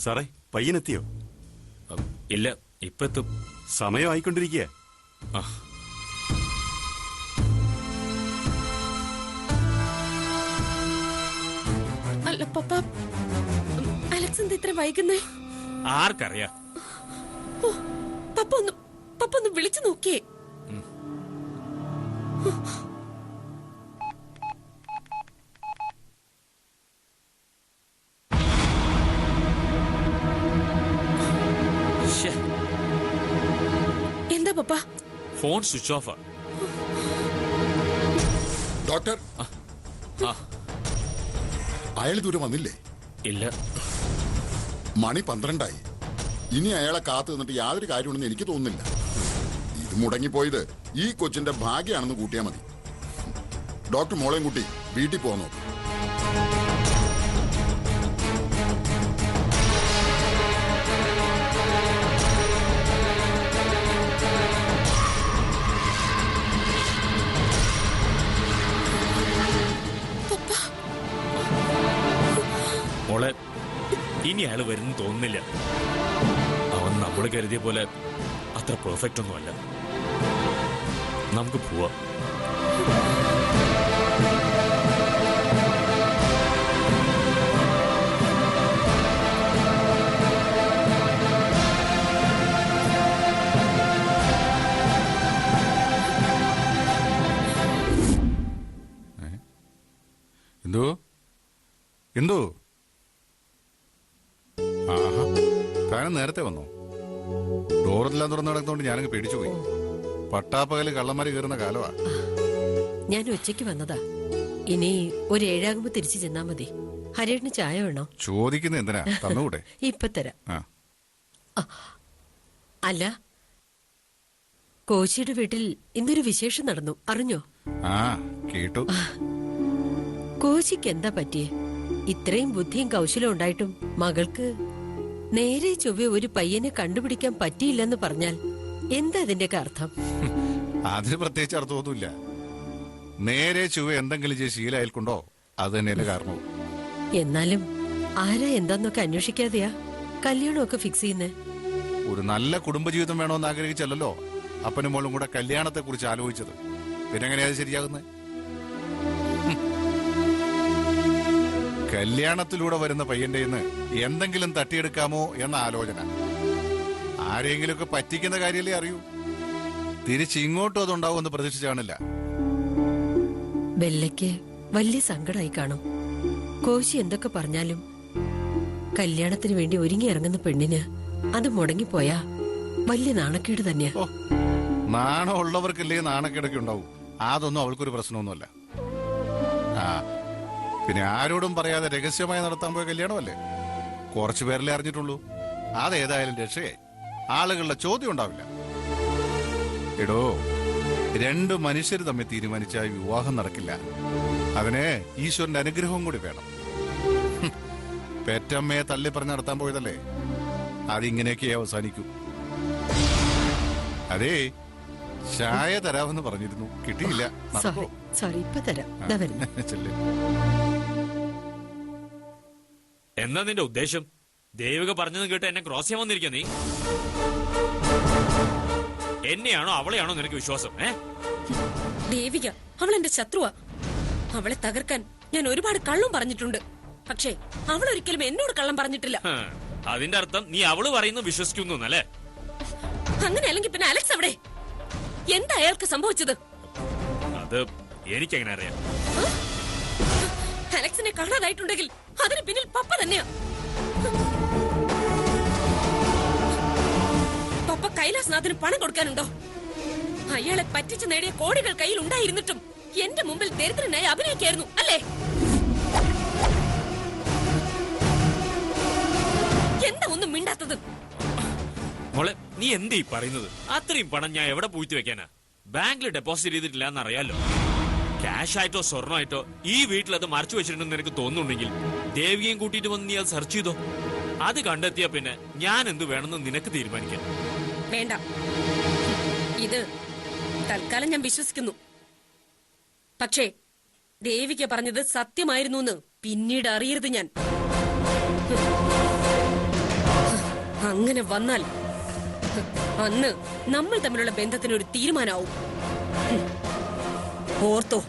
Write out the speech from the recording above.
സാറേ, പയ്യനെത്തിയോ? ഇല്ല, ഇപ്പൊ എത്തും. സമയമായിക്കൊണ്ടിരിക്കുക. അല്ല പപ്പ, അലക്സ് എന്താ ഇത്ര വൈകുന്നേ? ആർക്കറിയാ? പപ്പ ഒന്ന് വിളിച്ചു നോക്കിയേ. എന്താ പപ്പ? ഫോൺ സ്വിച്ച് ഓഫാ. ഡോക്ടർ, അയാൾ ദൂരം വന്നില്ലേ? ഇല്ല. മണി 12 ഇനി അയാളെ കാത്തു നിന്നിട്ട് യാതൊരു കാര്യമുണ്ടെന്ന് എനിക്ക് തോന്നുന്നില്ല. ഇത് മുടങ്ങിപ്പോയത് ഈ കൊച്ചിന്റെ ഭാഗ്യാണെന്ന് കൂട്ടിയാൽ മതി. ഡോക്ടർ മോളെയും കൂട്ടി വീട്ടിൽ പോകാൻ നോക്കും. മോളെ, ഇനി അയാൾ വരുന്നു തോന്നുന്നില്ല. അവൻ നമ്മൾ കരുതിയ പോലെ അത്ര പെർഫെക്റ്റ് ഒന്നുമല്ല. നമുക്ക് പോവാം. എന്തോ ആഹാ, താനും നേരത്തെ വന്നോ? ഡോറെല്ലാം തുറന്നു നടക്കുന്നോണ്ട് ഞാനങ്ങ് പേടിച്ചുപോയി. പട്ടാപ്പകല് കള്ളന്മാര് കയറുന്ന കാലമാ. ഞാൻ ഉച്ചയ്ക്ക് വന്നതാ. ഇനി ഒരു 7 തിരിച്ചു ചെന്നാ മതി. ഹരിയേട്ടന് ചായ വേണോ? ചോദിക്കുന്ന എന്തിനാ? തന്നുകൂടെ? ഇപ്പൊ തരാം. അല്ല, കോശിയുടെ വീട്ടിൽ ഇന്നൊരു വിശേഷം നടന്നു, അറിഞ്ഞോ? ആ, കേട്ടു. കോശിക്ക് എന്താ പറ്റിയേ? ഇത്രയും ബുദ്ധിയും കൗശലം ഉണ്ടായിട്ടും മകൾക്ക് നേരെ ചൊവ്വെ ഒരു പയ്യനെ കണ്ടുപിടിക്കാൻ പറ്റിയില്ലെന്ന് പറഞ്ഞാൽ എന്താ അതിന്റെയൊക്കെ അർത്ഥം? അതിന് പ്രത്യേകിച്ച് അർത്ഥമൊന്നുമില്ല. നേരെ ചൊവ്വ എന്തെങ്കിലും ചെയ്ത് ശീലം അയൽക്കൊണ്ടോ അത് തന്നെയല്ലേ കാരണവും. എന്നാലും ആരാ എന്താന്നൊക്കെ അന്വേഷിക്കാതെയാ കല്യാണമൊക്കെ ഫിക്സ് ചെയ്യുന്നേ? ഒരു നല്ല കുടുംബജീവിതം വേണമെന്ന് ആഗ്രഹിച്ചല്ലോ അപ്പനും മോളും കൂടെ കല്യാണത്തെ കുറിച്ച് ആലോചിച്ചത്. പിന്നെ എങ്ങനെയാ അത് ശരിയാകുന്നത്? കല്യാണത്തിലൂടെ വരുന്ന പയ്യന്റെ എന്തെങ്കിലും തട്ടിയെടുക്കാമോ എന്ന ആലോചന. ആരെങ്കിലുമൊക്കെ പറ്റിക്കുന്ന കാര്യമല്ലേ അറിയൂ. തിരിച്ചിങ്ങോട്ടും അതുണ്ടാവുമെന്ന് പ്രതീക്ഷിച്ചു കാണില്ല. ബെല്ലയ്ക്ക് വലിയ സങ്കടമായി കാണും. കോശി എന്തൊക്കെ പറഞ്ഞാലും കല്യാണത്തിന് വേണ്ടി ഒരുങ്ങി ഇറങ്ങുന്ന പെണ്ണിന് അത് മുടങ്ങിപ്പോയാ വലിയ നാണക്കേട് തന്നെയാ. നാണം ഉള്ളവർക്കല്ലേ നാണക്കേടൊക്കെ ഉണ്ടാവും. അതൊന്നും അവൾക്കൊരു പ്രശ്നമൊന്നുമല്ല. ആ, പിന്നെ ആരോടും പറയാതെ രഹസ്യമായി നടത്താൻ പോയ കല്യാണമല്ലേ. കുറച്ചു പേരല്ലേ അറിഞ്ഞിട്ടുള്ളൂ. അതേതായാലും രക്ഷയെ ആളുകളുടെ ചോദ്യം ഉണ്ടാവില്ല. എടോ, 2 മനുഷ്യർ തമ്മിൽ തീരുമാനിച്ച വിവാഹം നടക്കില്ല. അതിന് ഈശ്വരന്റെ അനുഗ്രഹവും കൂടി വേണം. പെറ്റമ്മയെ തള്ളി പറഞ്ഞ് നടത്താൻ പോയതല്ലേ. അതിങ്ങനെയൊക്കെ അവസാനിക്കൂ. അതേ, ചായ തരാമെന്ന് പറഞ്ഞിരുന്നു, കിട്ടിയില്ല. സോറി, ഇപ്പൊ തരാം. എന്താ നിന്റെ ഉദ്ദേശം? ദേവിക പറഞ്ഞത് കേട്ട് എന്നെ ക്രോസ് ചെയ്യാൻ വന്നിരിക്കുക നീ? എന്നെയാണോ അവളെയാണോ നിനക്ക് വിശ്വാസം? ദേവിക അവൾ എന്റെ ശത്രുവാ. അവളെ തകർക്കാൻ ഞാൻ ഒരുപാട് കള്ളം പറഞ്ഞിട്ടുണ്ട്. പക്ഷേ അവൾ ഒരിക്കലും എന്നോട് കള്ളം പറഞ്ഞിട്ടില്ല. അതിന്റെ അർത്ഥം നീ അവള് പറയുന്നത് വിശ്വസിക്കുന്നു അല്ലേ? അങ്ങനെ അല്ലെങ്കിൽ പിന്നെ അലക്സ് അവിടെ എന്താ അയാൾക്ക് സംഭവിച്ചത്? അത് എനിക്കെങ്ങനെ അറിയാം? അലക്സിനെ കാണാതായിട്ടുണ്ടെങ്കിൽ അതിന് പിന്നിൽ പപ്പ തന്നെയാ. പപ്പ കൈലാസ്നാഥിന് പണം കൊടുക്കാനുണ്ടോ? അയാളെ പറ്റിച്ചു നേടിയ കോടികൾ കയ്യിൽ ഉണ്ടായിരുന്നിട്ടും എന്റെ മുമ്പിൽ ദരിദ്രനായി അഭിനയിക്കായിരുന്നു അല്ലേ? എന്താ ഒന്നും മിണ്ടാത്തത്? മോളെ, നീ എന്തീ പറയുന്നത്? അത്രയും പണം ഞാൻ എവിടെ പൂഴ്ത്തി വെക്കാനാ? ബാങ്കിൽ ഡെപ്പോസിറ്റ് ചെയ്തിട്ടില്ല എന്നറിയാലോ. ക്യാഷ് ആയിട്ടോ സ്വർണ്ണമായിട്ടോ ഈ വീട്ടിലത് മറച്ചു വെച്ചിട്ടുണ്ടെന്ന് എനിക്ക് തോന്നുന്നുണ്ടെങ്കിൽ ദേവികയും കൂട്ടിയിട്ട് വന്ന് നീ അത് സെർച്ച് ചെയ്തോ. അത് കണ്ടെത്തിയാ പിന്നെ ഞാൻ എന്ത് വേണമെന്ന് നിനക്ക് തീരുമാനിക്കാം. വേണ്ട, ഇത് തൽക്കാലം ഞാൻ വിശ്വസിക്കുന്നു. പക്ഷേ ദേവിക പറഞ്ഞത് സത്യമായിരുന്നു എന്ന് പിന്നീട് അറിയരുത്. ഞാൻ അങ്ങനെ വന്നാൽ അന്ന് നമ്മൾ തമ്മിലുള്ള ബന്ധത്തിന് ഒരു തീരുമാനമാവും. ഓർത്തോ.